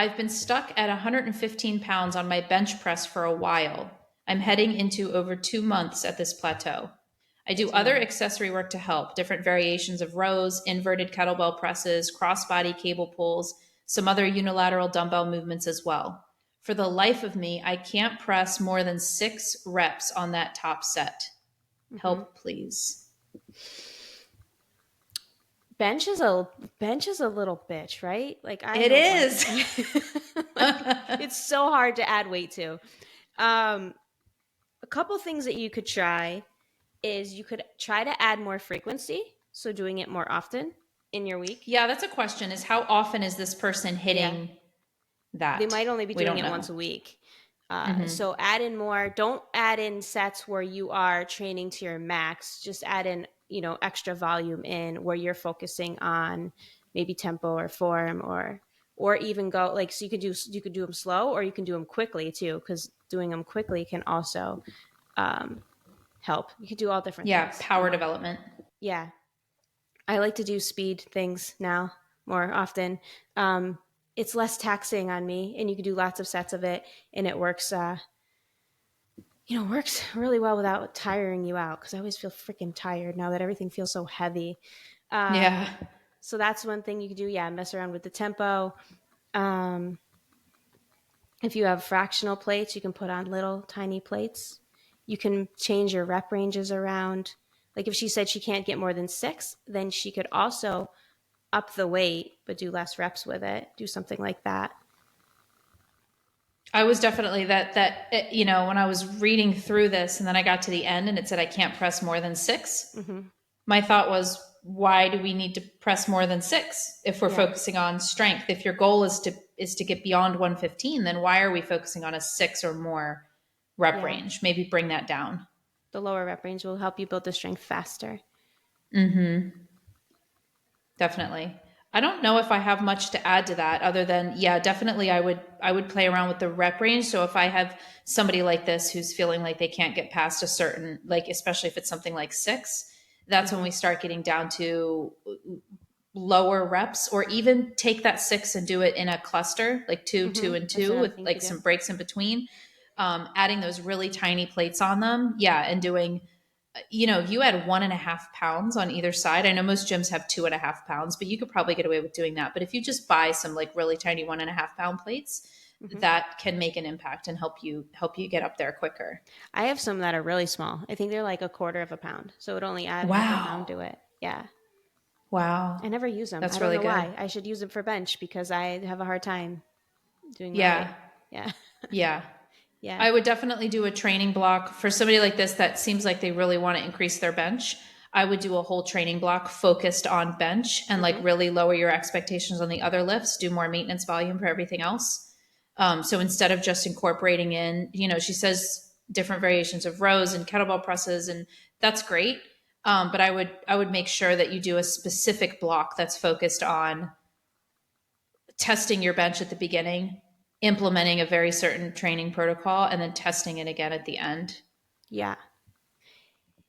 I've been stuck at 115 pounds on my bench press for a while. I'm heading into over 2 months at this plateau. I do other accessory work to help, different variations of rows, inverted kettlebell presses, crossbody cable pulls, some other unilateral dumbbell movements as well. For the life of me, I can't press more than 6 reps on that top set. Help, please. Bench is a little bitch, right? Like It is. It's so hard to add weight to. A couple things that you could try is you could try to add more frequency, so doing it more often in your week. Yeah, that's a question, is how often is this person hitting that? They might only be We doing don't it know. once a week. So add in more. Don't add in sets where you are training to your max. Just add in, extra volume in where you're focusing on maybe tempo or form, or even go like, so you could do them slow, or you can do them quickly too, because doing them quickly can also help. You could do all different Yeah, things. power development. Yeah. I like to do speed things now more often. It's less taxing on me, and you can do lots of sets of it, and it works. Works really well without tiring you out, because I always feel freaking tired now that everything feels so heavy. Yeah. So that's one thing you can do. Yeah, mess around with the tempo. If you have fractional plates, you can put on little tiny plates. You can change your rep ranges around. Like if she said she can't get more than 6, then she could also up the weight, but do less reps with it. Do something like that. I was definitely when I was reading through this and then I got to the end and it said I can't press more than 6. My thought was, why do we need to press more than 6 if we're focusing on strength? If your goal is to get beyond 115, then why are we focusing on a 6 or more rep range? Maybe bring that down. The lower rep range will help you build the strength faster. Definitely. I don't know if I have much to add to that other than, definitely I would play around with the rep range. So if I have somebody like this who's feeling like they can't get past a certain, like, especially if it's something like 6, that's when we start getting down to lower reps, or even take that 6 and do it in a cluster, like 2, 2, and 2 with like some breaks in between. Adding those really tiny plates on them. Yeah. And doing, if you had 1.5 pounds on either side, I know most gyms have 2.5 pounds, but you could probably get away with doing that. But if you just buy some like really tiny 1.5 pound plates, that can make an impact and help you get up there quicker. I have some that are really small. I think they're like 1/4 of a pound. So it would only add half a pound to it. Yeah. Wow. I never use them. That's I don't really know good. why. I should use them for bench because I have a hard time doing my weight. Yeah. Yeah. Yeah. I would definitely do a training block for somebody like this that seems like they really want to increase their bench. I would do a whole training block focused on bench and like really lower your expectations on the other lifts, do more maintenance volume for everything else. So instead of just incorporating in, she says different variations of rows and kettlebell presses, and that's great. But I would make sure that you do a specific block that's focused on testing your bench at the beginning, implementing a very certain training protocol, and then testing it again at the end. Yeah.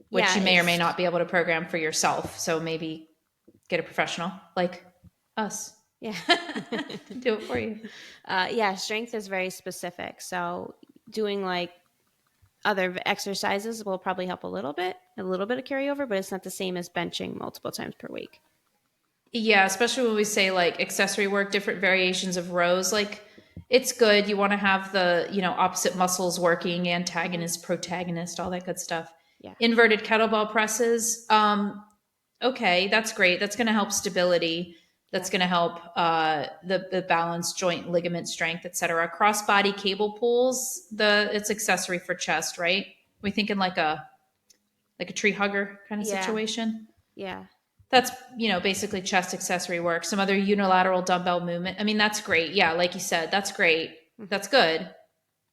Which you may or may not be able to program for yourself. So maybe get a professional like us. Yeah. To do it for you. Strength is very specific. So doing like other exercises will probably help a little bit of carryover, but it's not the same as benching multiple times per week. Yeah, especially when we say like accessory work, different variations of rows, like it's good. You want to have the, opposite muscles working, antagonist, protagonist, all that good stuff. Yeah. Inverted kettlebell presses. Okay, that's great. That's going to help stability. That's going to help the balance, joint, ligament strength, etc. Crossbody cable pulls. It's accessory for chest, right? We thinking like a tree hugger kind of situation. Yeah. That's, basically chest accessory work. Some other unilateral dumbbell movement. I mean, that's great. Yeah, like you said, that's great. That's good.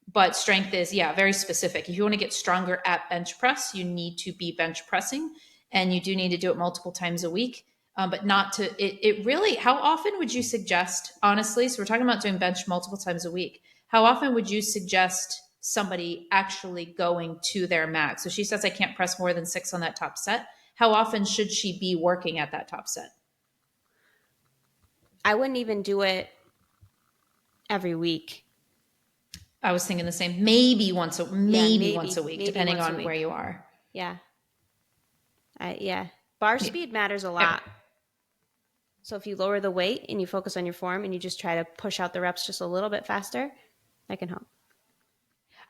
But strength is, very specific. If you want to get stronger at bench press, you need to be bench pressing, and you do need to do it multiple times a week. But not to, it really, how often would you suggest, honestly, so we're talking about doing bench multiple times a week. How often would you suggest somebody actually going to their max? So she says, I can't press more than 6 on that top set. How often should she be working at that top set? I wouldn't even do it every week. I was thinking the same. Maybe once a week, Maybe depending once a on where week. you are. Yeah. Yeah. Bar speed matters a lot. So if you lower the weight and you focus on your form and you just try to push out the reps just a little bit faster, that can help.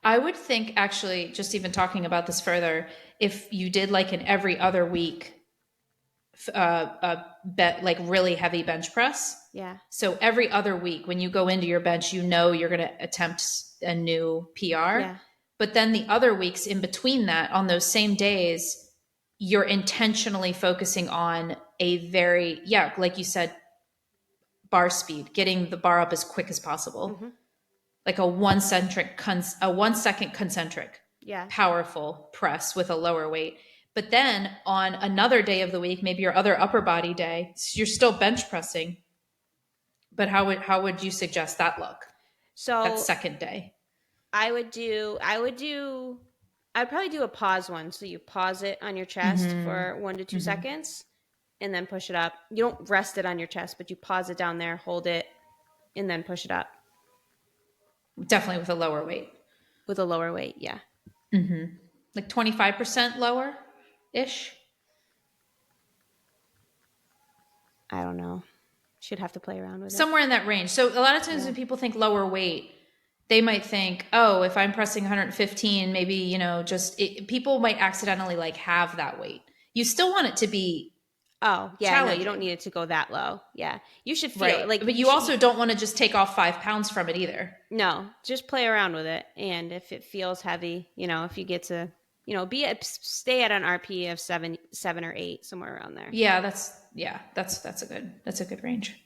I would think, actually, just even talking about this further, if you did like an every other week, like really heavy bench press. Yeah. So every other week, when you go into your bench, you know you're going to attempt a new PR. Yeah. But then the other weeks in between that, on those same days, you're intentionally focusing on a very, yeah, like you said, bar speed, getting the bar up as quick as possible. Mm-hmm. Like a 1 second concentric, Yeah. powerful press with a lower weight. But then on another day of the week, maybe your other upper body day, you're still bench pressing. But how would you suggest that look? That So second day. I'd probably do a pause one. So you pause it on your chest for 1 to 2 seconds and then push it up. You don't rest it on your chest, but you pause it down there, hold it, and then push it up Definitely with a lower weight. with a lower weight. Yeah. Like 25% lower ish. I don't know. Should have to play around with it. Somewhere in that range. So a lot of times when people think lower weight, they might think, oh, if I'm pressing 115, maybe, people might accidentally like have that weight. You still want it to be Oh, yeah, no, you don't challenging. need it to go that low. Yeah. You should feel Right. it. Like But you also don't want to just take off 5 pounds from it either. no, just play around with it. And if it feels heavy, if you get to, stay at an RP of 7 or 8, somewhere around there. Yeah, that's a good range.